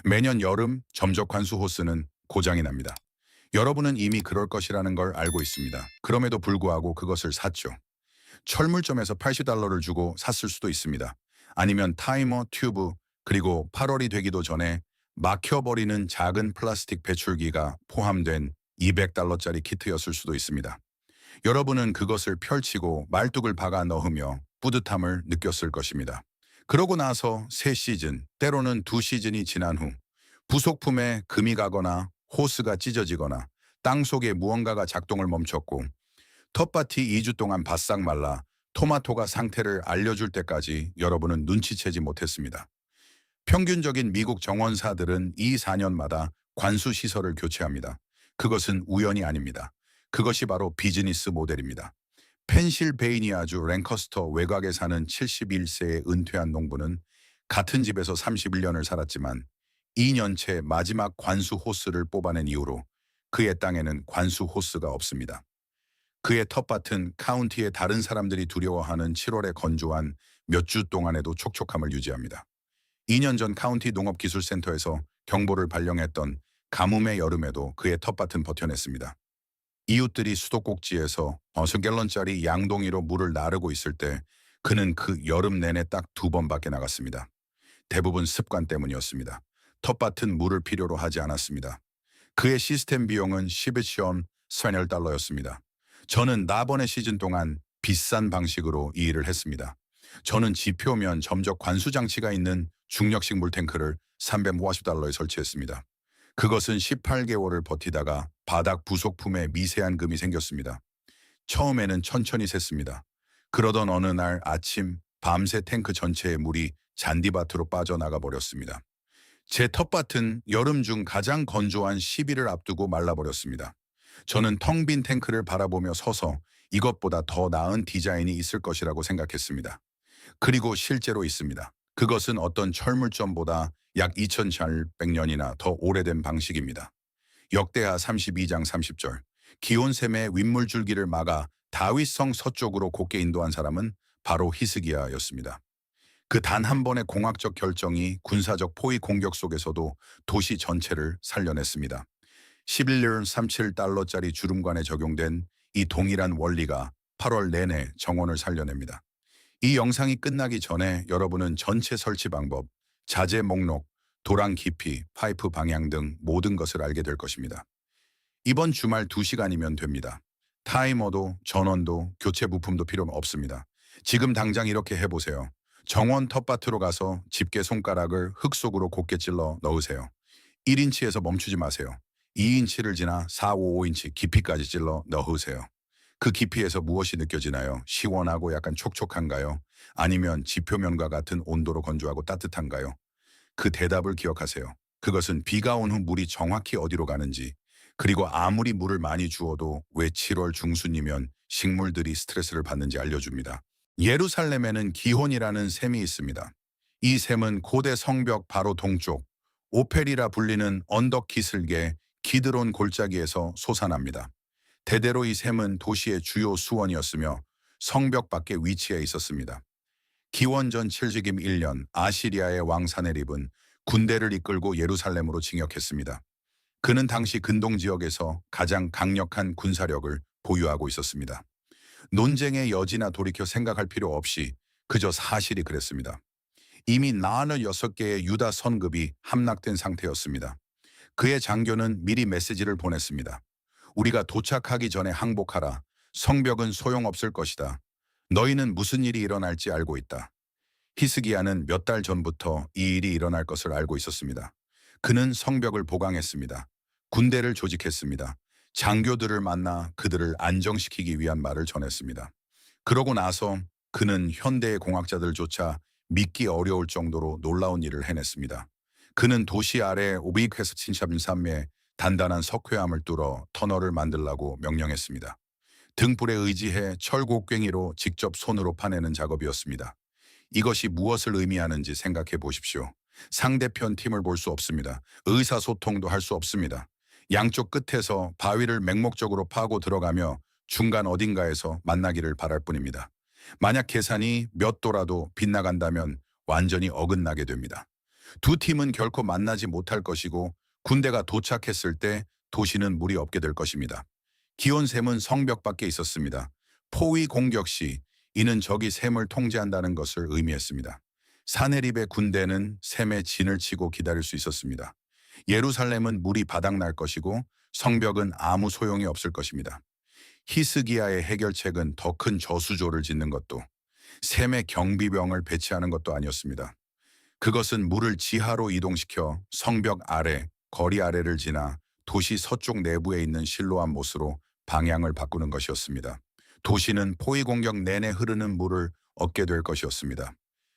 매년 여름 점적 관수 호스는 고장이 납니다. 여러분은 이미 그럴 것이라는 걸 알고 있습니다. 그럼에도 불구하고 그것을 샀죠. 철물점에서 $80를 주고 샀을 수도 있습니다. 아니면 타이머, 튜브, 그리고 8월이 되기도 전에 막혀버리는 작은 플라스틱 배출기가 포함된 $200짜리 키트였을 수도 있습니다. 여러분은 그것을 펼치고 말뚝을 박아 넣으며 뿌듯함을 느꼈을 것입니다. 그러고 나서 새 시즌, 때로는 두 시즌이 지난 후 부속품에 금이 가거나 호스가 찢어지거나 땅 속에 무언가가 작동을 멈췄고 텃밭이 2주 동안 바싹 말라 토마토가 상태를 알려줄 때까지 여러분은 눈치채지 못했습니다. 평균적인 미국 정원사들은 이 4년마다 관수 시설을 교체합니다. 그것은 우연이 아닙니다. 그것이 바로 비즈니스 모델입니다. 펜실베이니아주 랭커스터 외곽에 사는 71세의 은퇴한 농부는 같은 집에서 31년을 살았지만 2년째 마지막 관수 호스를 뽑아낸 이후로 그의 땅에는 관수 호스가 없습니다. 그의 텃밭은 카운티의 다른 사람들이 두려워하는 7월의 건조한 몇 주 동안에도 촉촉함을 유지합니다. 2년 전 카운티 농업기술센터에서 경보를 발령했던 가뭄의 여름에도 그의 텃밭은 버텨냈습니다. 이웃들이 수도꼭지에서 5갤런짜리 양동이로 물을 나르고 있을 때 그는 그 여름 내내 딱 2번밖에 나갔습니다. 대부분 습관 때문이었습니다. 텃밭은 물을 필요로 하지 않았습니다. 그의 시스템 비용은 12천 $10였습니다. 저는 나번의 시즌 동안 비싼 방식으로 이 일을 했습니다. 저는 지표면 점적 관수 장치가 있는 중력식 물탱크를 $350에 설치했습니다. 그것은 18개월을 버티다가 바닥 부속품에 미세한 금이 생겼습니다. 처음에는 천천히 샜습니다. 그러던 어느 날 아침 밤새 탱크 전체의 물이 잔디밭으로 빠져나가 버렸습니다. 제 텃밭은 여름 중 가장 건조한 10일을 앞두고 말라버렸습니다. 저는 텅 빈 탱크를 바라보며 서서 이것보다 더 나은 디자인이 있을 것이라고 생각했습니다. 그리고 실제로 있습니다. 그것은 어떤 철물점보다 약 2,800년이나 더 오래된 방식입니다. 역대하 32장 30절. 기온샘의 윗물줄기를 막아 다윗성 서쪽으로 곧게 인도한 사람은 바로 히스기야였습니다. 그 단 한 번의 공학적 결정이 군사적 포위 공격 속에서도 도시 전체를 살려냈습니다. 11년 37달러짜리 주름관에 적용된 이 동일한 원리가 8월 내내 정원을 살려냅니다. 이 영상이 끝나기 전에 여러분은 전체 설치 방법, 자재 목록, 도랑 깊이, 파이프 방향 등 모든 것을 알게 될 것입니다. 이번 주말 2시간이면 됩니다. 타이머도 전원도 교체 부품도 필요 없습니다. 지금 당장 이렇게 해보세요. 정원 텃밭으로 가서 집게 손가락을 흙 속으로 곧게 찔러 넣으세요. 1인치에서 멈추지 마세요. 2인치를 지나 4, 5인치 깊이까지 찔러 넣으세요. 그 깊이에서 무엇이 느껴지나요? 시원하고 약간 촉촉한가요? 아니면 지표면과 같은 온도로 건조하고 따뜻한가요? 그 대답을 기억하세요. 그것은 비가 온 후 물이 정확히 어디로 가는지, 그리고 아무리 물을 많이 주어도 왜 7월 중순이면 식물들이 스트레스를 받는지 알려줍니다. 예루살렘에는 기혼이라는 샘이 있습니다. 이 샘은 고대 성벽 바로 동쪽, 오펠이라 불리는 언덕 기슭의 기드론 골짜기에서 솟아납니다. 대대로 이 샘은 도시의 주요 수원이었으며 성벽 밖에 위치해 있었습니다. 기원전 7세기 1년 아시리아의 왕 사네립은 군대를 이끌고 예루살렘으로 진격했습니다. 그는 당시 근동 지역에서 가장 강력한 군사력을 보유하고 있었습니다. 논쟁의 여지나 돌이켜 생각할 필요 없이 그저 사실이 그랬습니다. 이미 46개의 유다 선급이 함락된 상태였습니다. 그의 장교는 미리 메시지를 보냈습니다. 우리가 도착하기 전에 항복하라. 성벽은 소용없을 것이다. 너희는 무슨 일이 일어날지 알고 있다. 히스기야는 몇 달 전부터 이 일이 일어날 것을 알고 있었습니다. 그는 성벽을 보강했습니다. 군대를 조직했습니다. 장교들을 만나 그들을 안정시키기 위한 말을 전했습니다. 그러고 나서 그는 현대의 공학자들조차 믿기 어려울 정도로 놀라운 일을 해냈습니다. 그는 도시 아래 오비퀘스 친샵산에 단단한 석회암을 뚫어 터널을 만들라고 명령했습니다. 등불에 의지해 철곡괭이로 직접 손으로 파내는 작업이었습니다. 이것이 무엇을 의미하는지 생각해 보십시오. 상대편 팀을 볼 수 없습니다. 의사소통도 할 수 없습니다. 양쪽 끝에서 바위를 맹목적으로 파고 들어가며 중간 어딘가에서 만나기를 바랄 뿐입니다. 만약 계산이 몇 도라도 빗나간다면 완전히 어긋나게 됩니다. 두 팀은 결코 만나지 못할 것이고 군대가 도착했을 때 도시는 물이 없게 될 것입니다. 기온샘은 성벽 밖에 있었습니다. 포위 공격 시 이는 적이 샘을 통제한다는 것을 의미했습니다. 사네립의 군대는 샘에 진을 치고 기다릴 수 있었습니다. 예루살렘은 물이 바닥날 것이고 성벽은 아무 소용이 없을 것입니다. 히스기야의 해결책은 더 큰 저수조를 짓는 것도 샘에 경비병을 배치하는 것도 아니었습니다. 그것은 물을 지하로 이동시켜 성벽 아래, 거리 아래를 지나 도시 서쪽 내부에 있는 실로암 못으로 방향을 바꾸는 것이었습니다. 도시는 포위 공격 내내 흐르는 물을 얻게 될 것이었습니다.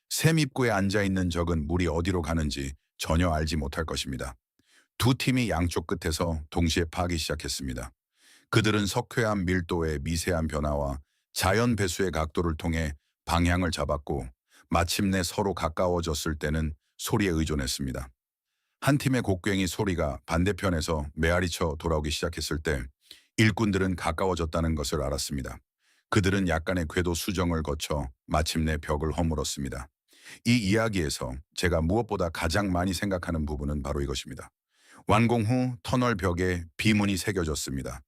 샘 입구에 앉아있는 적은 물이 어디로 가는지 전혀 알지 못할 것입니다. 두 팀이 양쪽 끝에서 동시에 파기 시작했습니다. 그들은 석회암 밀도의 미세한 변화와 자연 배수의 각도를 통해 방향을 잡았고 마침내 서로 가까워졌을 때는 소리에 의존했습니다. 한 팀의 곡괭이 소리가 반대편에서 메아리쳐 돌아오기 시작했을 때 일꾼들은 가까워졌다는 것을 알았습니다. 그들은 약간의 궤도 수정을 거쳐 마침내 벽을 허물었습니다. 이 이야기에서 제가 무엇보다 가장 많이 생각하는 부분은 바로 이것입니다. 완공 후 터널 벽에 비문이 새겨졌습니다.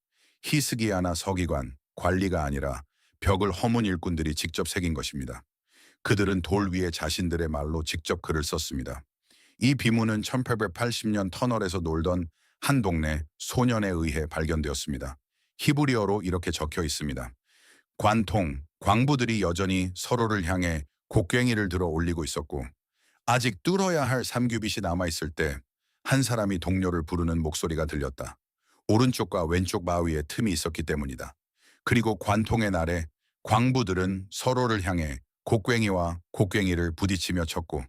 히스기야나 서기관, 관리가 아니라 벽을 허문 일꾼들이 직접 새긴 것입니다. 그들은 돌 위에 자신들의 말로 직접 글을 썼습니다. 이 비문은 1880년 터널에서 놀던 한 동네 소년에 의해 발견되었습니다. 히브리어로 이렇게 적혀 있습니다. 관통, 광부들이 여전히 서로를 향해 곡괭이를 들어 올리고 있었고 아직 뚫어야 할 3규빗이 남아있을 때 한 사람이 동료를 부르는 목소리가 들렸다. 오른쪽과 왼쪽 바위에 틈이 있었기 때문이다. 그리고 관통의 날에 광부들은 서로를 향해 곡괭이와 곡괭이를 부딪히며 쳤고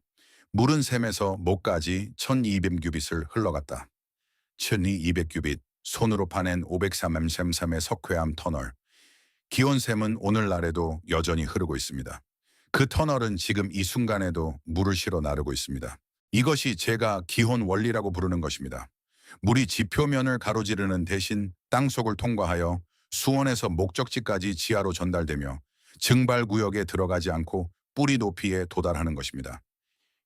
물은 샘에서 목까지 1200규빗을 흘러갔다. 1200규빗, 손으로 파낸 533샘의 석회암 터널. 기온샘은 오늘날에도 여전히 흐르고 있습니다. 그 터널은 지금 이 순간에도 물을 실어 나르고 있습니다. 이것이 제가 기혼 원리라고 부르는 것입니다. 물이 지표면을 가로지르는 대신 땅속을 통과하여 수원에서 목적지까지 지하로 전달되며 증발구역에 들어가지 않고 뿌리 높이에 도달하는 것입니다.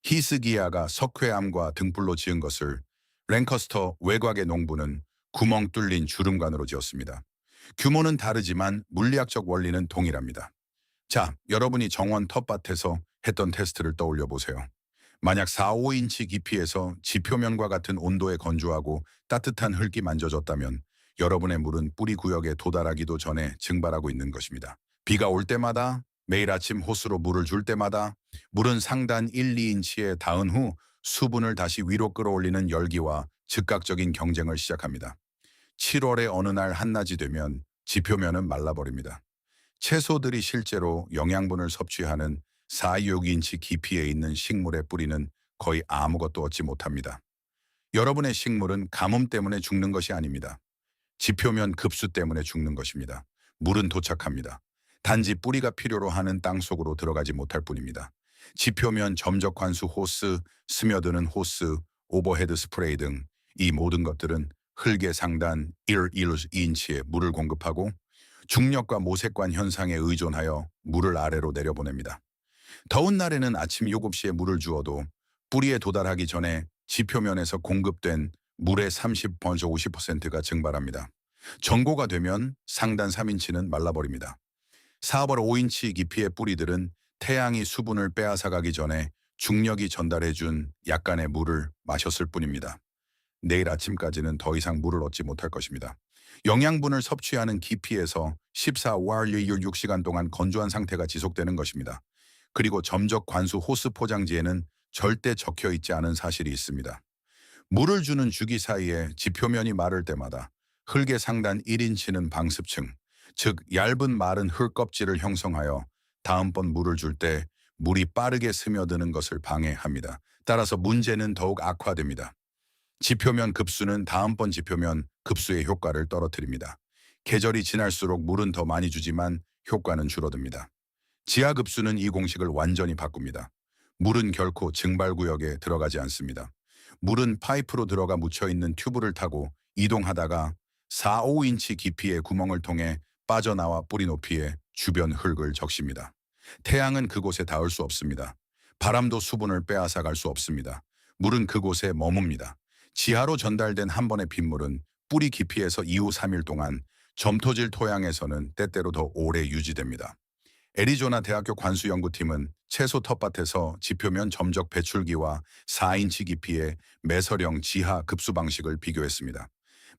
히스기야가 석회암과 등불로 지은 것을 랭커스터 외곽의 농부는 구멍 뚫린 주름관으로 지었습니다. 규모는 다르지만 물리학적 원리는 동일합니다. 자, 여러분이 정원 텃밭에서 했던 테스트를 떠올려 보세요. 만약 4, 5인치 깊이에서 지표면과 같은 온도에 건조하고 따뜻한 흙이 만져졌다면 여러분의 물은 뿌리 구역에 도달하기도 전에 증발하고 있는 것입니다. 비가 올 때마다 매일 아침 호스로 물을 줄 때마다 물은 상단 1, 2인치에 닿은 후 수분을 다시 위로 끌어올리는 열기와 즉각적인 경쟁을 시작합니다. 7월의 어느 날 한낮이 되면 지표면은 말라버립니다. 채소들이 실제로 영양분을 섭취하는 4, 6인치 깊이에 있는 식물의 뿌리는 거의 아무것도 얻지 못합니다. 여러분의 식물은 가뭄 때문에 죽는 것이 아닙니다. 지표면 급수 때문에 죽는 것입니다. 물은 도착합니다. 단지 뿌리가 필요로 하는 땅 속으로 들어가지 못할 뿐입니다. 지표면 점적 관수 호스, 스며드는 호스, 오버헤드 스프레이 등 이 모든 것들은 흙의 상단 1~2인치의 물을 공급하고 중력과 모색관 현상에 의존하여 물을 아래로 내려보냅니다. 더운 날에는 아침 7시에 물을 주어도 뿌리에 도달하기 전에 지표면에서 공급된 물의 30에서 50%가 증발합니다. 전고가 되면 상단 3인치는 말라버립니다. 4월 5인치 깊이의 뿌리들은 태양이 수분을 빼앗아가기 전에 중력이 전달해준 약간의 물을 마셨을 뿐입니다. 내일 아침까지는 더 이상 물을 얻지 못할 것입니다. 영양분을 섭취하는 깊이에서 14월 6시간 동안 건조한 상태가 지속되는 것입니다. 그리고 점적 관수 호스 포장지에는 절대 적혀 있지 않은 사실이 있습니다. 물을 주는 주기 사이에 지표면이 마를 때마다 흙의 상단 1인치는 방습층, 즉 얇은 마른 흙 껍질을 형성하여 다음번 물을 줄 때 물이 빠르게 스며드는 것을 방해합니다. 따라서 문제는 더욱 악화됩니다. 지표면 급수는 다음번 지표면 급수의 효과를 떨어뜨립니다. 계절이 지날수록 물은 더 많이 주지만 효과는 줄어듭니다. 지하 급수는 이 공식을 완전히 바꿉니다. 물은 결코 증발구역에 들어가지 않습니다. 물은 파이프로 들어가 묻혀있는 튜브를 타고 이동하다가 4, 5인치 깊이의 구멍을 통해 빠져나와 뿌리 높이에 주변 흙을 적십니다. 태양은 그곳에 닿을 수 없습니다. 바람도 수분을 빼앗아 갈 수 없습니다. 물은 그곳에 머뭅니다. 지하로 전달된 한 번의 빗물은 뿌리 깊이에서 이후 3일 동안 점토질 토양에서는 때때로 더 오래 유지됩니다. 애리조나 대학교 관수연구팀은 채소 텃밭에서 지표면 점적 배출기와 4인치 깊이의 매설형 지하 급수 방식을 비교했습니다.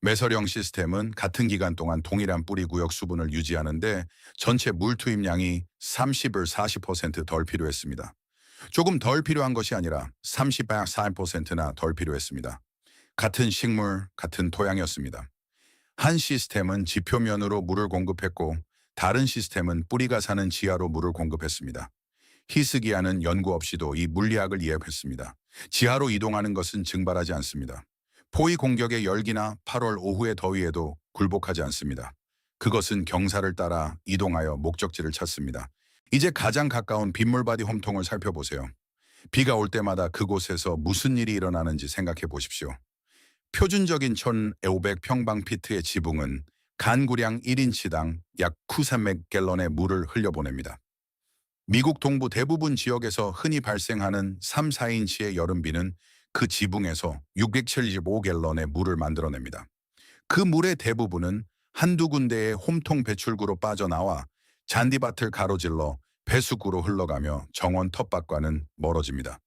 매설형 시스템은 같은 기간 동안 동일한 뿌리 구역 수분을 유지하는데 전체 물 투입량이 30을 40%덜 필요했습니다. 조금 덜 필요한 것이 아니라 34%나 덜 필요했습니다. 같은 식물, 같은 토양이었습니다. 한 시스템은 지표면으로 물을 공급했고 다른 시스템은 뿌리가 사는 지하로 물을 공급했습니다. 히스기야는 연구 없이도 이 물리학을 이해했습니다. 지하로 이동하는 것은 증발하지 않습니다. 포위 공격의 열기나 8월 오후의 더위에도 굴복하지 않습니다. 그것은 경사를 따라 이동하여 목적지를 찾습니다. 이제 가장 가까운 빗물바디 홈통을 살펴보세요. 비가 올 때마다 그곳에서 무슨 일이 일어나는지 생각해 보십시오. 표준적인 1,500평방피트의 지붕은 간구량 1인치당 약 9,300갤런의 물을 흘려보냅니다. 미국 동부 대부분 지역에서 흔히 발생하는 3, 4인치의 여름비는 그 지붕에서 675갤런의 물을 만들어냅니다. 그 물의 대부분은 한두 군데의 홈통 배출구로 빠져나와 잔디밭을 가로질러 배수구로 흘러가며 정원 텃밭과는 멀어집니다.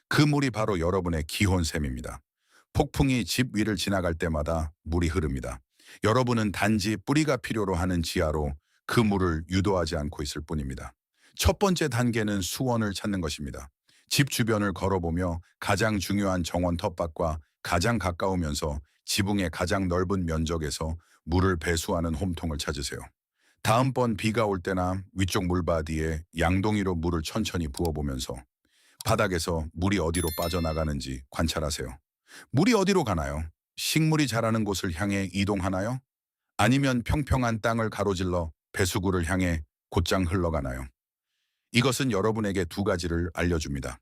그 물이 바로 여러분의 기혼샘입니다. 폭풍이 집 위를 지나갈 때마다 물이 흐릅니다. 여러분은 단지 뿌리가 필요로 하는 지하로 그 물을 유도하지 않고 있을 뿐입니다. 첫 번째 단계는 수원을 찾는 것입니다. 집 주변을 걸어보며 가장 중요한 정원 텃밭과 가장 가까우면서 지붕의 가장 넓은 면적에서 물을 배수하는 홈통을 찾으세요. 다음번 비가 올 때나 위쪽 물바디에 양동이로 물을 천천히 부어보면서 바닥에서 물이 어디로 빠져나가는지 관찰하세요. 물이 어디로 가나요? 식물이 자라는 곳을 향해 이동하나요? 아니면 평평한 땅을 가로질러 배수구를 향해 곧장 흘러가나요? 이것은 여러분에게 두 가지를 알려줍니다.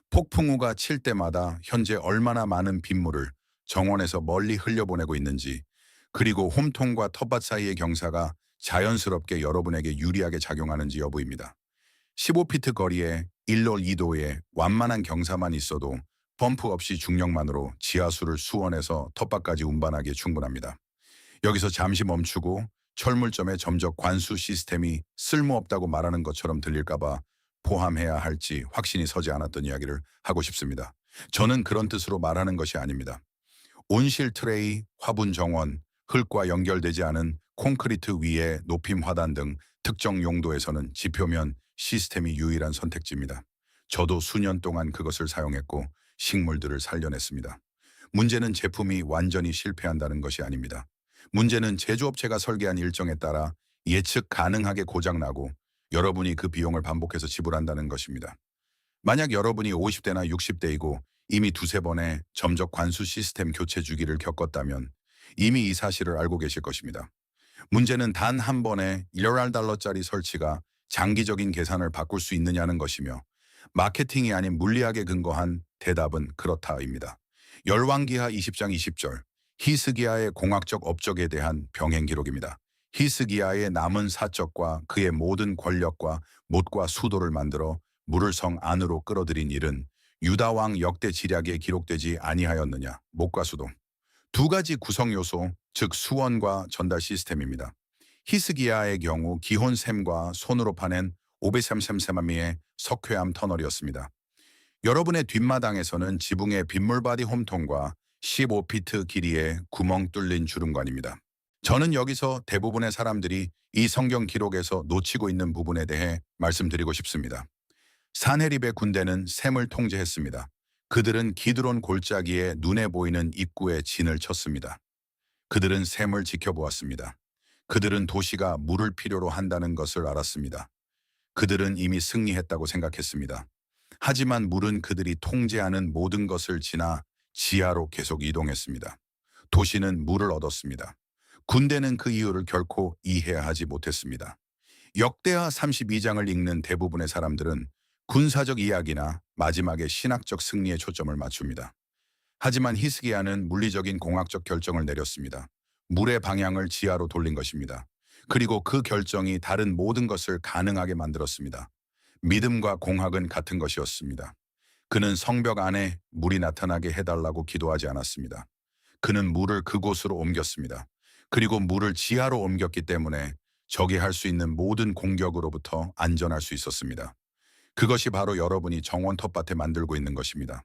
폭풍우가 칠 때마다 현재 얼마나 많은 빗물을 정원에서 멀리 흘려보내고 있는지, 그리고 홈통과 텃밭 사이의 경사가 자연스럽게 여러분에게 유리하게 작용하는지 여부입니다. 15피트 거리에 1로 2도의 완만한 경사만 있어도 펌프 없이 중력만으로 지하수를 수원에서 텃밭까지 운반하기에 충분합니다. 여기서 잠시 멈추고 철물점의 점적 관수 시스템이 쓸모없다고 말하는 것처럼 들릴까봐 포함해야 할지 확신이 서지 않았던 이야기를 하고 싶습니다. 저는 그런 뜻으로 말하는 것이 아닙니다. 온실 트레이, 화분 정원, 흙과 연결되지 않은 콘크리트 위에 높임 화단 등 특정 용도에서는 지표면 시스템이 유일한 선택지입니다. 저도 수년 동안 그것을 사용했고 식물들을 살려냈습니다. 문제는 제품이 완전히 실패한다는 것이 아닙니다. 문제는 제조업체가 설계한 일정에 따라 예측 가능하게 고장나고 여러분이 그 비용을 반복해서 지불한다는 것입니다. 만약 여러분이 50대나 60대이고 이미 두세 번의 점적 관수 시스템 교체 주기를 겪었다면 이미 이 사실을 알고 계실 것입니다. 문제는 단 한 번의 $1달러짜리 설치가 장기적인 계산을 바꿀 수 있느냐는 것이며 마케팅이 아닌 물리학에 근거한 대답은 그렇다입니다. 열왕기하 20장 20절, 히스기야의 공학적 업적에 대한 병행 기록입니다. 히스기야의 남은 사적과 그의 모든 권력과 못과 수도를 만들어 물을 성 안으로 끌어들인 일은 유다왕 역대 지략에 기록되지 아니하였느냐. 못과 수도. 두 가지 구성 요소, 즉 수원과 전달 시스템입니다. 히스기야의 경우 기혼샘과 손으로 파낸 533세마미의 석회암 터널이었습니다. 여러분의 뒷마당에서는 지붕의 빗물바디 홈통과 15피트 길이의 구멍 뚫린 주름관입니다. 저는 여기서 대부분의 사람들이 이 성경 기록에서 놓치고 있는 부분에 대해 말씀드리고 싶습니다. 사네립의 군대는 셈을 통제했습니다. 그들은 기드론 골짜기에 눈에 보이는 입구에 진을 쳤습니다. 그들은 셈을 지켜보았습니다. 그들은 도시가 물을 필요로 한다는 것을 알았습니다. 그들은 이미 승리했다고 생각했습니다. 하지만 물은 그들이 통제하는 모든 것을 지나 지하로 계속 이동했습니다. 도시는 물을 얻었습니다. 군대는 그 이유를 결코 이해하지 못했습니다. 역대하 32장을 읽는 대부분의 사람들은 군사적 이야기나 마지막에 신학적 승리에 초점을 맞춥니다. 하지만 히스기야는 물리적인 공학적 결정을 내렸습니다. 물의 방향을 지하로 돌린 것입니다. 그리고 그 결정이 다른 모든 것을 가능하게 만들었습니다. 믿음과 공학은 같은 것이었습니다. 그는 성벽 안에 물이 나타나게 해달라고 기도하지 않았습니다. 그는 물을 그곳으로 옮겼습니다. 그리고 물을 지하로 옮겼기 때문에 적이 할 수 있는 모든 공격으로부터 안전할 수 있었습니다. 그것이 바로 여러분이 정원 텃밭에 만들고 있는 것입니다.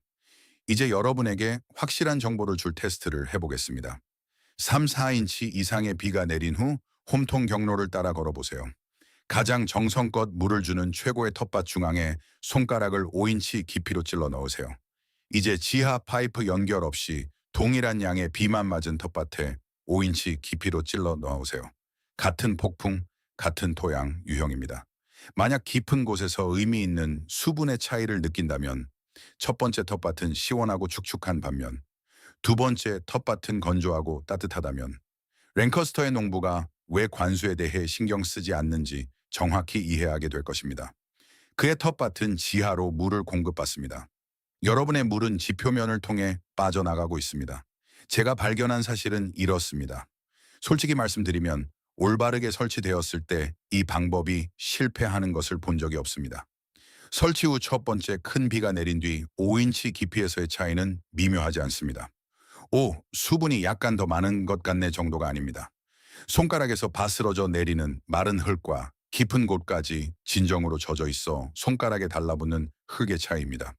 이제 여러분에게 확실한 정보를 줄 테스트를 해보겠습니다. 3, 4인치 이상의 비가 내린 후 홈통 경로를 따라 걸어보세요. 가장 정성껏 물을 주는 최고의 텃밭 중앙에 손가락을 5인치 깊이로 찔러 넣으세요. 이제 지하 파이프 연결 없이 동일한 양의 비만 맞은 텃밭에 5인치 깊이로 찔러 넣으세요. 같은 폭풍, 같은 토양 유형입니다. 만약 깊은 곳에서 의미 있는 수분의 차이를 느낀다면 첫 번째 텃밭은 시원하고 축축한 반면 두 번째 텃밭은 건조하고 따뜻하다면 랭커스터의 농부가 왜 관수에 대해 신경 쓰지 않는지 정확히 이해하게 될 것입니다. 그의 텃밭은 지하로 물을 공급받습니다. 여러분의 물은 지표면을 통해 빠져나가고 있습니다. 제가 발견한 사실은 이렇습니다. 솔직히 말씀드리면 올바르게 설치되었을 때 이 방법이 실패하는 것을 본 적이 없습니다. 설치 후 첫 번째 큰 비가 내린 뒤 5인치 깊이에서의 차이는 미묘하지 않습니다. 오, 수분이 약간 더 많은 것 같네 정도가 아닙니다. 손가락에서 바스러져 내리는 마른 흙과 깊은 곳까지 진정으로 젖어 있어 손가락에 달라붙는 흙의 차이입니다.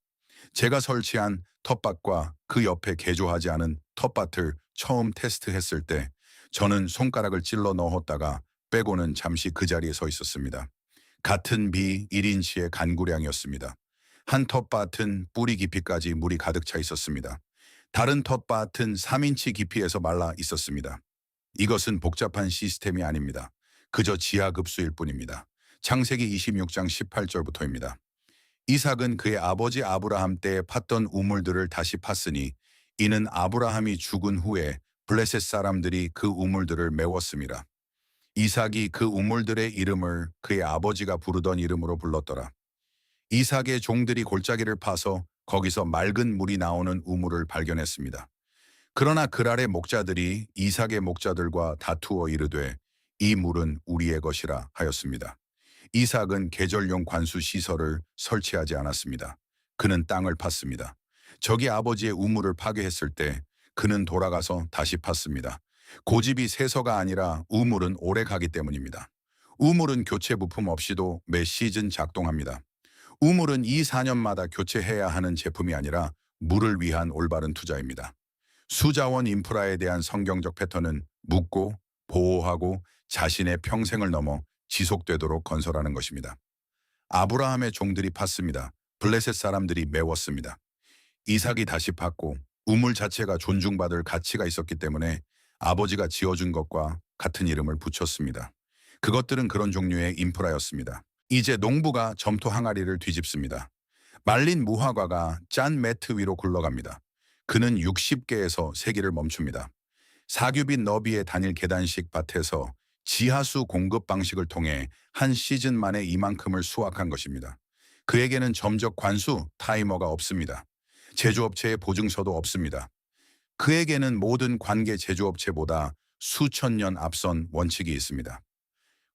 제가 설치한 텃밭과 그 옆에 개조하지 않은 텃밭을 처음 테스트했을 때 저는 손가락을 찔러 넣었다가 빼고는 잠시 그 자리에 서 있었습니다. 같은 비 1인치의 간구량이었습니다. 한 텃밭은 뿌리 깊이까지 물이 가득 차 있었습니다. 다른 텃밭은 3인치 깊이에서 말라 있었습니다. 이것은 복잡한 시스템이 아닙니다. 그저 지하급수일 뿐입니다. 창세기 26장 18절부터입니다. 이삭은 그의 아버지 아브라함 때에 팠던 우물들을 다시 팠으니 이는 아브라함이 죽은 후에 블레셋 사람들이 그 우물들을 메웠습니다. 이삭이 그 우물들의 이름을 그의 아버지가 부르던 이름으로 불렀더라. 이삭의 종들이 골짜기를 파서 거기서 맑은 물이 나오는 우물을 발견했습니다. 그러나 그랄의 목자들이 이삭의 목자들과 다투어 이르되 이 물은 우리의 것이라 하였습니다. 이삭은 계절용 관수 시설을 설치하지 않았습니다. 그는 땅을 팠습니다. 적이 아버지의 우물을 파괴했을 때 그는 돌아가서 다시 팠습니다. 고집이 세서가 아니라 우물은 오래 가기 때문입니다. 우물은 교체 부품 없이도 매 시즌 작동합니다. 우물은 2, 4년마다 교체해야 하는 제품이 아니라 물을 위한 올바른 투자입니다. 수자원 인프라에 대한 성경적 패턴은 묻고 보호하고 자신의 평생을 넘어 지속되도록 건설하는 것입니다. 아브라함의 종들이 팠습니다. 블레셋 사람들이 메웠습니다. 이삭이 다시 팠고 우물 자체가 존중받을 가치가 있었기 때문에 아버지가 지어준 것과 같은 이름을 붙였습니다. 그것들은 그런 종류의 인프라였습니다. 이제 농부가 점토 항아리를 뒤집습니다. 말린 무화과가 짠 매트 위로 굴러갑니다. 그는 60개에서 세기를 멈춥니다. 사규빗 너비의 단일 계단식 밭에서 지하수 공급 방식을 통해 한 시즌 만에 이만큼을 수확한 것입니다. 그에게는 점적 관수, 타이머가 없습니다. 제조업체의 보증서도 없습니다. 그에게는 모든 관계 제조업체보다 수천 년 앞선 원칙이 있습니다.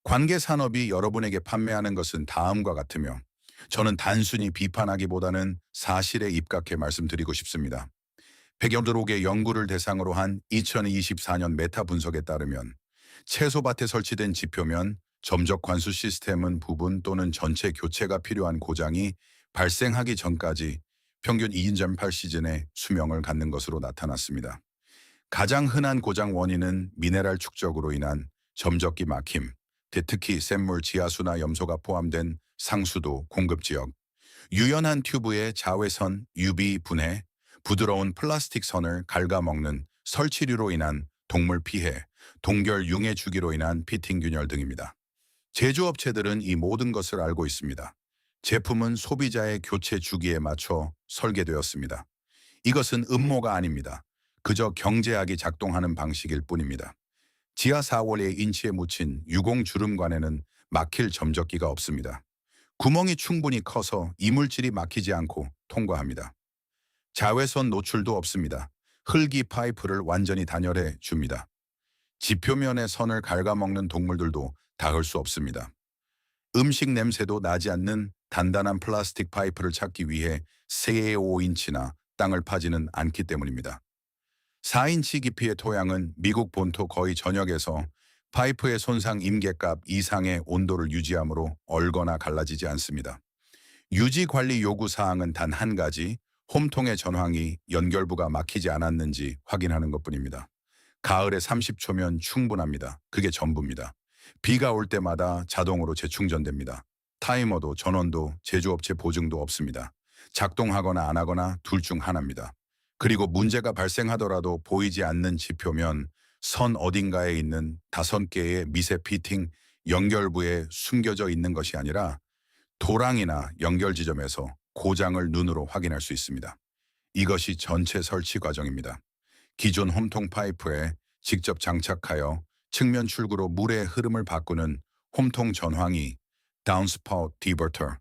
관계 산업이 여러분에게 판매하는 것은 다음과 같으며 저는 단순히 비판하기보다는 사실에 입각해 말씀드리고 싶습니다. 100여 드록의 연구를 대상으로 한 2024년 메타 분석에 따르면 채소밭에 설치된 지표면 점적 관수 시스템은 부분 또는 전체 교체가 필요한 고장이 발생하기 전까지 평균 2.8시즌의 수명을 갖는 것으로 나타났습니다. 가장 흔한 고장 원인은 미네랄 축적으로 인한 점적기 막힘, 특히 샘물 지하수나 염소가 포함된 상수도 공급 지역, 유연한 튜브의 자외선 UV 분해, 부드러운 플라스틱 선을 갉아먹는 설치류로 인한 동물 피해, 동결 융해 주기로 인한 피팅 균열 등입니다. 제조업체들은 이 모든 것을 알고 있습니다. 제품은 소비자의 교체 주기에 맞춰 설계되었습니다. 이것은 음모가 아닙니다. 그저 경제학이 작동하는 방식일 뿐입니다. 지하 4월의 인치에 묻힌 유공 주름관에는 막힐 점적기가 없습니다. 구멍이 충분히 커서 이물질이 막히지 않고 통과합니다. 자외선 노출도 없습니다. 흙이 파이프를 완전히 단열해 줍니다. 지표면의 선을 갉아먹는 동물들도 닿을 수 없습니다. 음식 냄새도 나지 않는 단단한 플라스틱 파이프를 찾기 위해 3-5인치나 땅을 파지는 않기 때문입니다. 4인치 깊이의 토양은 미국 본토 거의 전역에서 파이프의 손상 임계값 이상의 온도를 유지하므로 얼거나 갈라지지 않습니다. 유지 관리 요구 사항은 단 한 가지, 홈통의 전황이 연결부가 막히지 않았는지 확인하는 것뿐입니다. 가을에 30초면 충분합니다. 그게 전부입니다. 비가 올 때마다 자동으로 재충전됩니다. 타이머도 전원도 제조업체 보증도 없습니다. 작동하거나 안 하거나 둘 중 하나입니다. 그리고 문제가 발생하더라도 보이지 않는 지표면 선 어딘가에 있는 5개의 미세 피팅 연결부에 숨겨져 있는 것이 아니라 도랑이나 연결 지점에서 고장을 눈으로 확인할 수 있습니다. 이것이 전체 설치 과정입니다. 기존 홈통 파이프에 직접 장착하여 측면 출구로 물의 흐름을 바꾸는 홈통 전황이 다운스파우트 디버터를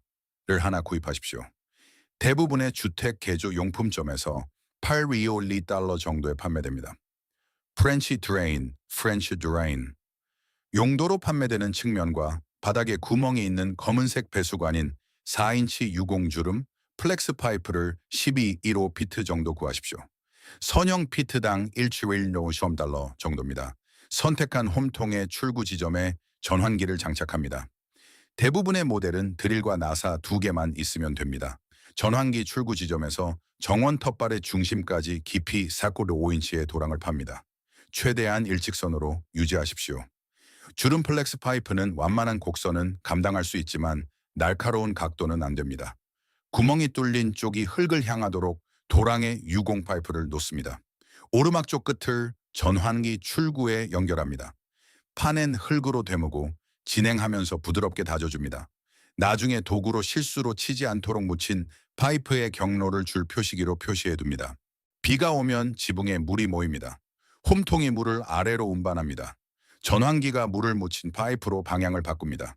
하나 구입하십시오. 대부분의 주택 개조 용품점에서 8달러 정도에 판매됩니다. 프렌치 드레인, 프렌치 드레인. 용도로 판매되는 측면과 바닥에 구멍이 있는 검은색 배수관인 4인치 유공주름 플렉스 파이프를 12.15피트 정도 구하십시오. 선형 피트당 1.15달러 정도입니다. 선택한 홈통의 출구 지점에 전환기를 장착합니다. 대부분의 모델은 드릴과 나사 2개만 있으면 됩니다. 전환기 출구 지점에서 정원 텃발의 중심까지 깊이 4.5인치의 도랑을 팝니다. 최대한 일직선으로 유지하십시오. 주름 플렉스 파이프는 완만한 곡선은 감당할 수 있지만 날카로운 각도는 안 됩니다. 구멍이 뚫린 쪽이 흙을 향하도록 도랑의 유공 파이프를 놓습니다. 오르막 쪽 끝을 전환기 출구에 연결합니다. 파낸 흙으로 되무고 진행하면서 부드럽게 다져줍니다. 나중에 도구로 실수로 치지 않도록 묻힌 파이프의 경로를 줄 표시기로 표시해둡니다. 비가 오면 지붕에 물이 모입니다. 홈통이 물을 아래로 운반합니다. 전환기가 물을 묻힌 파이프로 방향을 바꿉니다.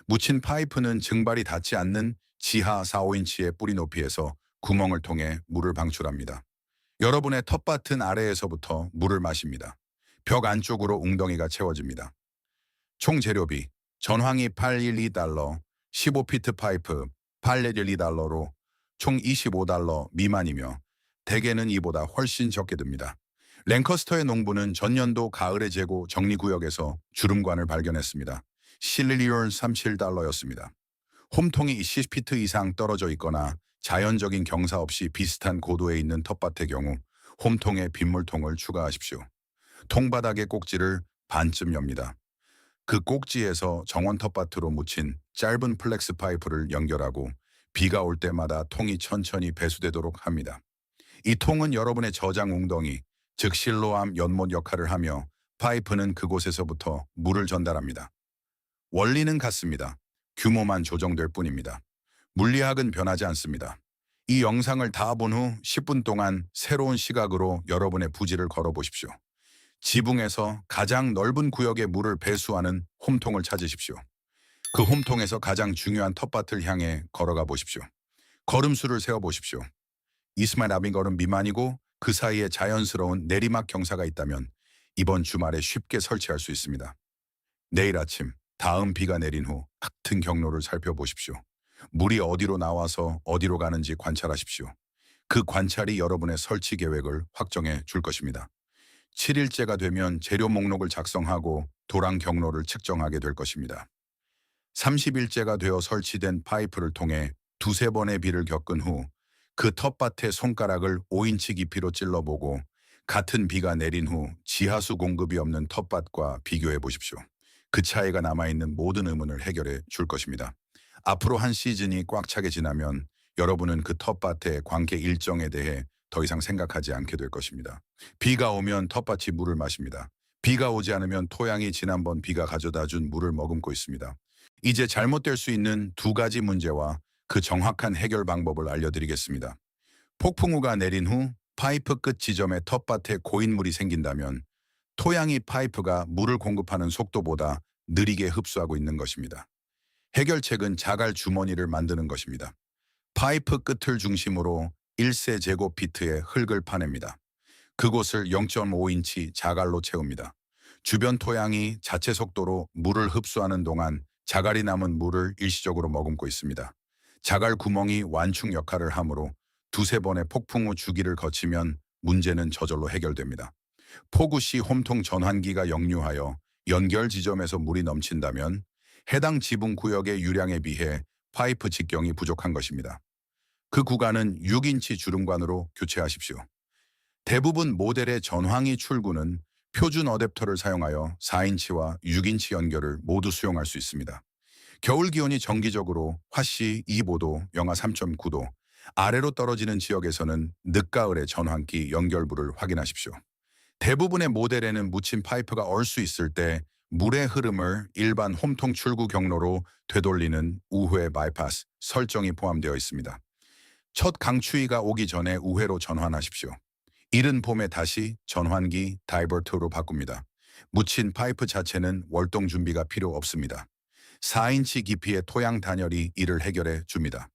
묻힌 파이프는 증발이 닿지 않는 지하 4-5인치의 뿌리 높이에서 구멍을 통해 물을 방출합니다. 여러분의 텃밭은 아래에서부터 물을 마십니다. 벽 안쪽으로 웅덩이가 채워집니다. 총 재료비, 전황이 812달러, 15피트 파이프 812달러로 총 25달러 미만이며 대개는 이보다 훨씬 적게 듭니다. 랭커스터의 농부는 전년도 가을의 재고 정리구역에서 주름관을 발견했습니다. 실리리온 37달러였습니다. 홈통이 20피트 이상 떨어져 있거나 자연적인 경사 없이 비슷한 고도에 있는 텃밭의 경우 홈통에 빗물통을 추가하십시오. 통바닥의 꼭지를 반쯤 엽니다. 그 꼭지에서 정원 텃밭으로 묻힌 짧은 플렉스 파이프를 연결하고 비가 올 때마다 통이 천천히 배수되도록 합니다. 이 통은 여러분의 저장 웅덩이, 즉 실로암 연못 역할을 하며 파이프는 그곳에서부터 물을 전달합니다. 원리는 같습니다. 규모만 조정될 뿐입니다. 물리학은 변하지 않습니다. 이 영상을 다 본 후 10분 동안 새로운 시각으로 여러분의 부지를 걸어보십시오. 지붕에서 가장 넓은 구역의 물을 배수하는 홈통을 찾으십시오. 그 홈통에서 가장 중요한 텃밭을 향해 걸어가 보십시오. 걸음수를 세어보십시오. 20걸음 미만이고 그 사이에 자연스러운 내리막 경사가 있다면 이번 주말에 쉽게 설치할 수 있습니다. 내일 아침 다음 비가 내린 후 같은 경로를 살펴보십시오. 물이 어디로 나와서 어디로 가는지 관찰하십시오. 그 관찰이 여러분의 설치 계획을 확정해 줄 것입니다. 7일째가 되면 재료 목록을 작성하고 도랑 경로를 측정하게 될 것입니다. 30일째가 되어 설치된 파이프를 통해 2-3번의 비를 겪은 후 그 텃밭의 손가락을 5인치 깊이로 찔러보고 같은 비가 내린 후 지하수 공급이 없는 텃밭과 비교해 보십시오. 그 차이가 남아있는 모든 의문을 해결해 줄 것입니다. 앞으로 한 시즌이 꽉 차게 지나면 여러분은 그 텃밭의 관계 일정에 대해 더 이상 생각하지 않게 될 것입니다. 비가 오면 텃밭이 물을 마십니다. 비가 오지 않으면 토양이 지난번 비가 가져다 준 물을 머금고 있습니다. 이제 잘못될 수 있는 2가지 문제와 그 정확한 해결 방법을 알려드리겠습니다. 폭풍우가 내린 후 파이프 끝 지점에 텃밭에 고인물이 생긴다면 토양이 파이프가 물을 공급하는 속도보다 느리게 흡수하고 있는 것입니다. 해결책은 자갈 주머니를 만드는 것입니다. 파이프 끝을 중심으로 1세제곱피트의 흙을 파냅니다. 그곳을 0.5인치 자갈로 채웁니다. 주변 토양이 자체 속도로 물을 흡수하는 동안 자갈이 남은 물을 일시적으로 머금고 있습니다. 자갈 구멍이 완충 역할을 하므로 두세 번의 폭풍 후 주기를 거치면 문제는 저절로 해결됩니다. 폭우 시 홈통 전환기가 역류하여 연결 지점에서 물이 넘친다면 해당 지붕 구역의 유량에 비해 파이프 직경이 부족한 것입니다. 그 구간은 6인치 주름관으로 교체하십시오. 대부분 모델의 전환기 출구는 표준 어댑터를 사용하여 4인치와 6인치 연결을 모두 수용할 수 있습니다. 겨울 기온이 정기적으로 화씨 25도, 영하 3.9도, 아래로 떨어지는 지역에서는 늦가을의 전환기 연결부를 확인하십시오. 대부분의 모델에는 묻힌 파이프가 얼 수 있을 때 물의 흐름을 일반 홈통 출구 경로로 되돌리는 우회 바이파스 설정이 포함되어 있습니다. 첫 강추위가 오기 전에 우회로 전환하십시오. 이른 봄에 다시 전환기 다이버터로 바꿉니다. 묻힌 파이프 자체는 월동 준비가 필요 없습니다. 4인치 깊이의 토양 단열이 이를 해결해 줍니다.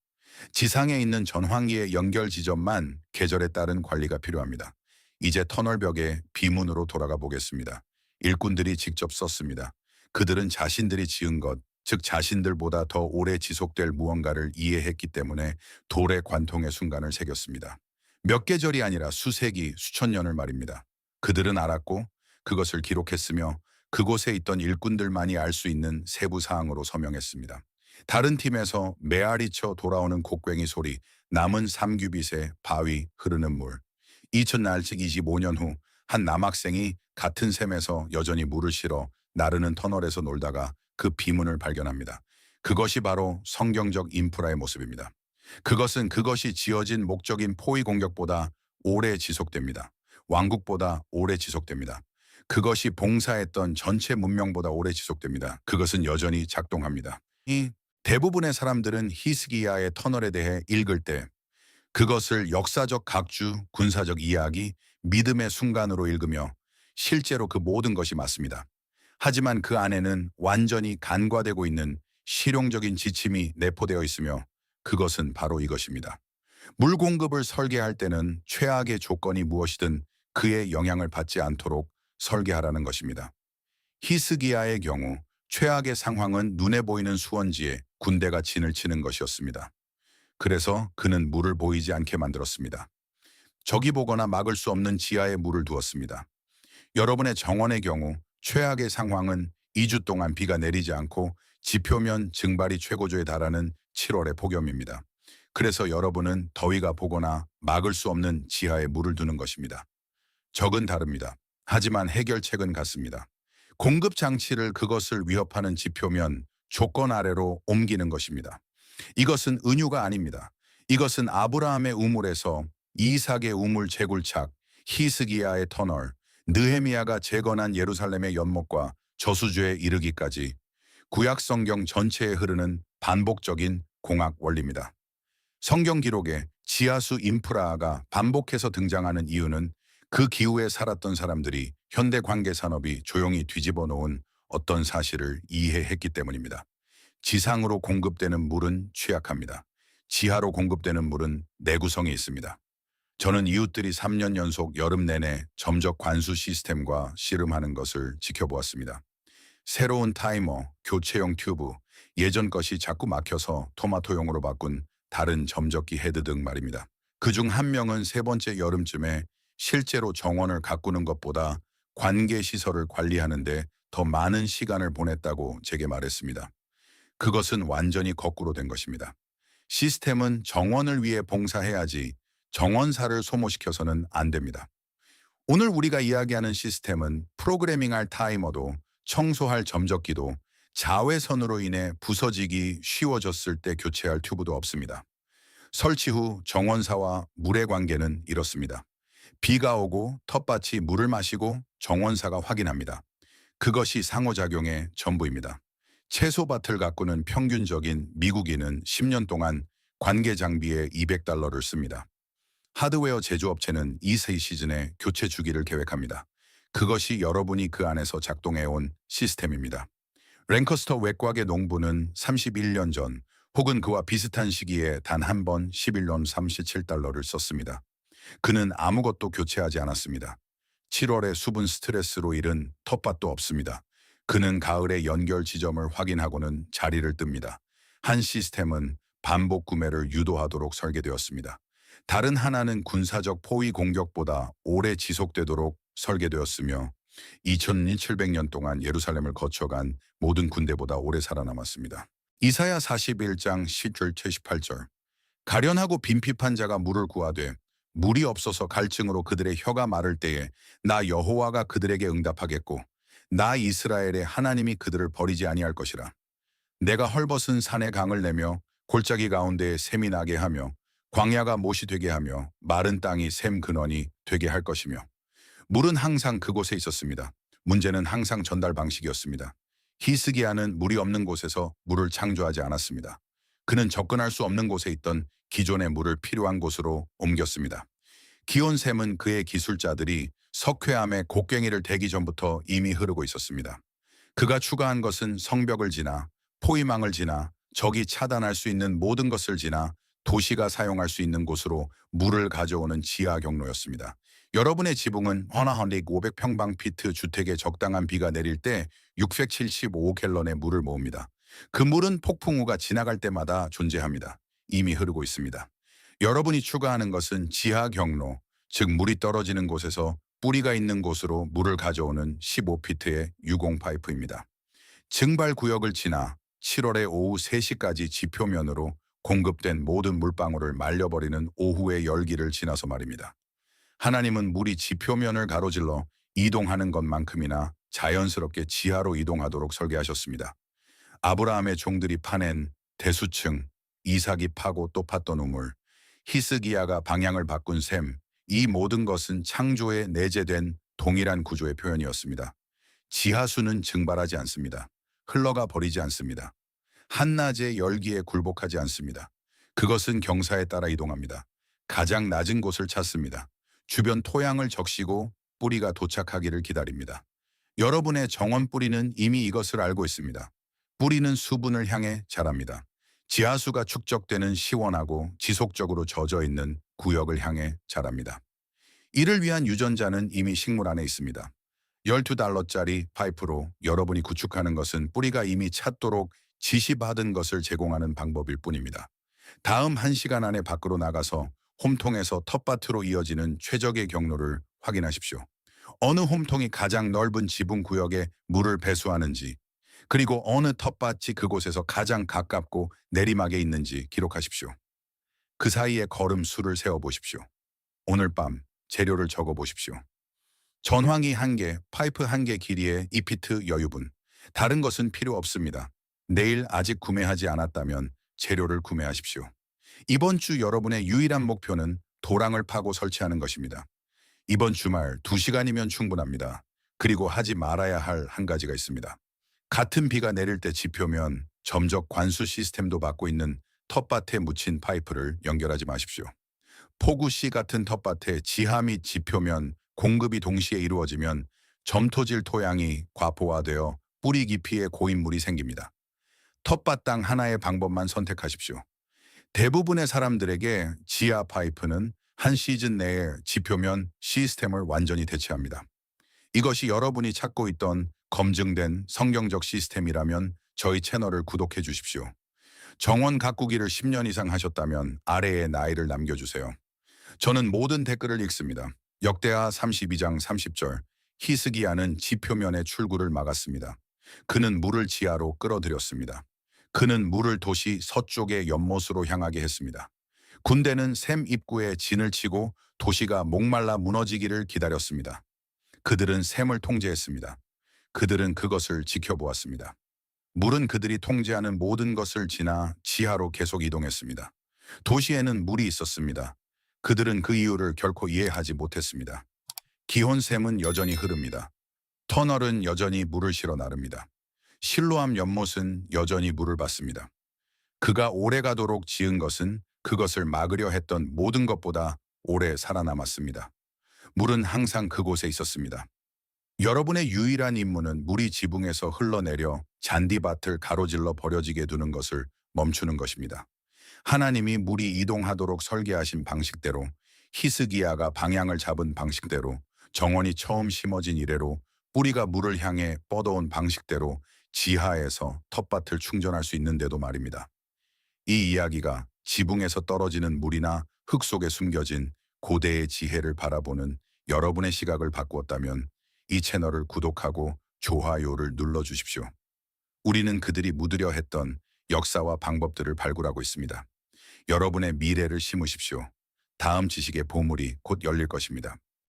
지상에 있는 전환기의 연결 지점만 계절에 따른 관리가 필요합니다. 이제 터널벽에 비문으로 돌아가 보겠습니다. 일꾼들이 직접 썼습니다. 그들은 자신들이 지은 것, 즉 자신들보다 더 오래 지속될 무언가를 이해했기 때문에 돌의 관통의 순간을 새겼습니다. 몇 계절이 아니라 수세기, 수천 년을 말입니다. 그들은 알았고 그것을 기록했으며 그곳에 있던 일꾼들만이 알 수 있는 세부 사항으로 서명했습니다. 다른 팀에서 메아리쳐 돌아오는 곡괭이 소리, 남은 3규빗의 바위, 흐르는 물. 2000날 즉 25년 후 한 남학생이 같은 샘에서 여전히 물을 실어 나르는 터널에서 놀다가 그 비문을 발견합니다. 그것이 바로 성경적 인프라의 모습입니다. 그것은 그것이 지어진 목적인 포위 공격보다 오래 지속됩니다. 왕국보다 오래 지속됩니다. 그것이 봉사했던 전체 문명보다 오래 지속됩니다. 그것은 여전히 작동합니다. 이 대부분의 사람들은 히스기야의 터널에 대해 읽을 때 그것을 역사적 각주, 군사적 이야기, 믿음의 순간으로 읽으며 실제로 그 모든 것이 맞습니다. 하지만 그 안에는 완전히 간과되고 있는 실용적인 지침이 내포되어 있으며 그것은 바로 이것입니다. 물 공급을 설계할 때는 최악의 조건이 무엇이든 그의 영향을 받지 않도록 설계하라는 것입니다. 히스기야의 경우 최악의 상황은 눈에 보이는 수원지에 군대가 진을 치는 것이었습니다. 그래서 그는 물을 보이지 않게 만들었습니다. 적이 보거나 막을 수 없는 지하에 물을 두었습니다. 여러분의 정원의 경우 최악의 상황은 2주 동안 비가 내리지 않고 지표면 증발이 최고조에 달하는 7월의 폭염입니다. 그래서 여러분은 더위가 보거나 막을 수 없는 지하에 물을 두는 것입니다. 적은 다릅니다. 하지만 해결책은 같습니다. 공급 장치를 그것을 위협하는 지표면 조건 아래로 옮기는 것입니다. 이것은 은유가 아닙니다. 이것은 아브라함의 우물에서 이삭의 우물 재굴착, 히스기야의 터널, 느헤미야가 재건한 예루살렘의 연못과 저수지에 이르기까지 구약 성경 전체에 흐르는 반복적인 공학 원리입니다. 성경 기록에 지하수 인프라가 반복해서 등장하는 이유는 그 기후에 살았던 사람들이 현대 관계 산업이 조용히 뒤집어 놓은 어떤 사실을 이해했기 때문입니다. 지상으로 공급되는 물은 취약합니다. 지하로 공급되는 물은 내구성이 있습니다. 저는 이웃들이 3년 연속 여름 내내 점적 관수 시스템과 씨름하는 것을 지켜보았습니다. 새로운 타이머, 교체용 튜브, 예전 것이 자꾸 막혀서 토마토용으로 바꾼 다른 점적기 헤드 등 말입니다. 그중 한 명은 세 번째 여름쯤에 실제로 정원을 가꾸는 것보다 관계시설을 관리하는데 더 많은 시간을 보냈다고 제게 말했습니다. 그것은 완전히 거꾸로 된 것입니다. 시스템은 정원을 위해 봉사해야지 정원사를 소모시켜서는 안 됩니다. 오늘 우리가 이야기하는 시스템은 프로그래밍할 타이머도 청소할 점적기도 자외선으로 인해 부서지기 쉬워졌을 때 교체할 튜브도 없습니다. 설치 후 정원사와 물의 관계는 이렇습니다. 비가 오고 텃밭이 물을 마시고 정원사가 확인합니다. 그것이 상호작용의 전부입니다. 채소밭을 가꾸는 평균적인 미국인은 10년 동안 관계 장비에 $200를 씁니다. 하드웨어 제조업체는 이 시즌에 교체 주기를 계획합니다. 그것이 여러분이 그 안에서 작동해온 시스템입니다. 랭커스터 외곽의 농부는 31년 전 혹은 그와 비슷한 시기에 단 한 번 11년 $37를 썼습니다. 그는 아무것도 교체하지 않았습니다. 7월의 수분 스트레스로 잃은 텃밭도 없습니다. 그는 가을의 연결 지점을 확인하고는 자리를 뜹니다. 한 시스템은 반복 구매를 유도하도록 설계되었습니다. 다른 하나는 군사적 포위 공격보다 오래 지속되도록 설계되었으며 2700년 동안 예루살렘을 거쳐간 모든 군대보다 오래 살아남았습니다. 이사야 41장 10절 78절 가련하고 빈핍한 자가 물을 구하되 물이 없어서 갈증으로 그들의 혀가 마를 때에 나 여호와가 그들에게 응답하겠고 나 이스라엘의 하나님이 그들을 버리지 아니할 것이라. 내가 헐벗은 산에 강을 내며 골짜기 가운데에 샘이 나게 하며 광야가 못이 되게 하며 마른 땅이 샘 근원이 되게 할 것이며 물은 항상 그곳에 있었습니다. 문제는 항상 전달 방식이었습니다. 히스기야는 물이 없는 곳에서 물을 창조하지 않았습니다. 그는 접근할 수 없는 곳에 있던 기존의 물을 필요한 곳으로 옮겼습니다. 기온샘은 그의 기술자들이 석회암의 곡괭이를 대기 전부터 이미 흐르고 있었습니다. 그가 추가한 것은 성벽을 지나 포위망을 지나 적이 차단할 수 있는 모든 것을 지나 도시가 사용할 수 있는 곳으로 물을 가져오는 지하 경로였습니다. 여러분의 지붕은 500평방피트 주택에 적당한 비가 내릴 때 675갤런의 물을 모읍니다. 그 물은 폭풍우가 지나갈 때마다 존재합니다. 이미 흐르고 있습니다. 여러분이 추가하는 것은 지하 경로, 즉 물이 떨어지는 곳에서 뿌리가 있는 곳으로 물을 가져오는 15피트의 유공 파이프입니다. 증발 구역을 지나 7월의 오후 3시까지 지표면으로 공급된 모든 물방울을 말려버리는 오후의 열기를 지나서 말입니다. 하나님은 물이 지표면을 가로질러 이동하는 것만큼이나 자연스럽게 지하로 이동하도록 설계하셨습니다. 아브라함의 종들이 파낸 대수층, 이삭이 파고 또 팠던 우물, 히스기야가 방향을 바꾼 셈, 이 모든 것은 창조에 내재된 동일한 구조의 표현이었습니다. 지하수는 증발하지 않습니다. 흘러가 버리지 않습니다. 한낮의 열기에 굴복하지 않습니다. 그것은 경사에 따라 이동합니다. 가장 낮은 곳을 찾습니다. 주변 토양을 적시고 뿌리가 도착하기를 기다립니다. 여러분의 정원 뿌리는 이미 이것을 알고 있습니다. 뿌리는 수분을 향해 자랍니다. 지하수가 축적되는 시원하고 지속적으로 젖어 있는 구역을 향해 자랍니다. 이를 위한 유전자는 이미 식물 안에 있습니다. $12짜리 파이프로 여러분이 구축하는 것은 뿌리가 이미 찼도록 지시받은 것을 제공하는 방법일 뿐입니다. 다음 1시간 안에 밖으로 나가서 홈통에서 텃밭으로 이어지는 최적의 경로를 확인하십시오. 어느 홈통이 가장 넓은 지붕 구역에 물을 배수하는지, 그리고 어느 텃밭이 그곳에서 가장 가깝고 내리막에 있는지 기록하십시오. 그 사이에 걸음 수를 세어보십시오. 오늘 밤 재료를 적어보십시오. 전황이 1개, 파이프 1개 길이의 2피트 여유분. 다른 것은 필요 없습니다. 내일 아직 구매하지 않았다면 재료를 구매하십시오. 이번 주 여러분의 유일한 목표는 도랑을 파고 설치하는 것입니다. 이번 주말 2시간이면 충분합니다. 그리고 하지 말아야 할 한 가지가 있습니다. 같은 비가 내릴 때 지표면 점적 관수 시스템도 받고 있는 텃밭에 묻힌 파이프를 연결하지 마십시오. 폭우씨 같은 텃밭에 지하 및 지표면 공급이 동시에 이루어지면 점토질 토양이 과포화되어 뿌리 깊이에 고인물이 생깁니다. 텃밭당 하나의 방법만 선택하십시오. 대부분의 사람들에게 지하 파이프는 한 시즌 내에 지표면 시스템을 완전히 대체합니다. 이것이 여러분이 찾고 있던 검증된 성경적 시스템이라면 저희 채널을 구독해 주십시오. 정원 가꾸기를 10년 이상 하셨다면 아래에 나이를 남겨주세요. 저는 모든 댓글을 읽습니다. 역대하 32장 30절 히스기야는 지표면의 출구를 막았습니다. 그는 물을 지하로 끌어들였습니다. 그는 물을 도시 서쪽의 연못으로 향하게 했습니다. 군대는 샘 입구에 진을 치고 도시가 목말라 무너지기를 기다렸습니다. 그들은 샘을 통제했습니다. 그들은 그것을 지켜보았습니다. 물은 그들이 통제하는 모든 것을 지나 지하로 계속 이동했습니다. 도시에는 물이 있었습니다. 그들은 그 이유를 결코 이해하지 못했습니다. 기혼샘은 여전히 흐릅니다. 터널은 여전히 물을 실어 나릅니다. 실로암 연못은 여전히 물을 받습니다. 그가 오래 가도록 지은 것은 그것을 막으려 했던 모든 것보다 오래 살아남았습니다. 물은 항상 그곳에 있었습니다. 여러분의 유일한 임무는 물이 지붕에서 흘러내려 잔디밭을 가로질러 버려지게 두는 것을 멈추는 것입니다. 하나님이 물이 이동하도록 설계하신 방식대로, 히스기야가 방향을 잡은 방식대로, 정원이 처음 심어진 이래로, 뿌리가 물을 향해 뻗어온 방식대로 지하에서 텃밭을 충전할 수 있는데도 말입니다. 이 이야기가 지붕에서 떨어지는 물이나 흙 속에 숨겨진 고대의 지혜를 바라보는 여러분의 시각을 바꾸었다면 이 채널을 구독하고 좋아요를 눌러주십시오. 우리는 그들이 묻으려 했던 역사와 방법들을 발굴하고 있습니다. 여러분의 미래를 심으십시오. 다음 지식의 보물이 곧 열릴 것입니다.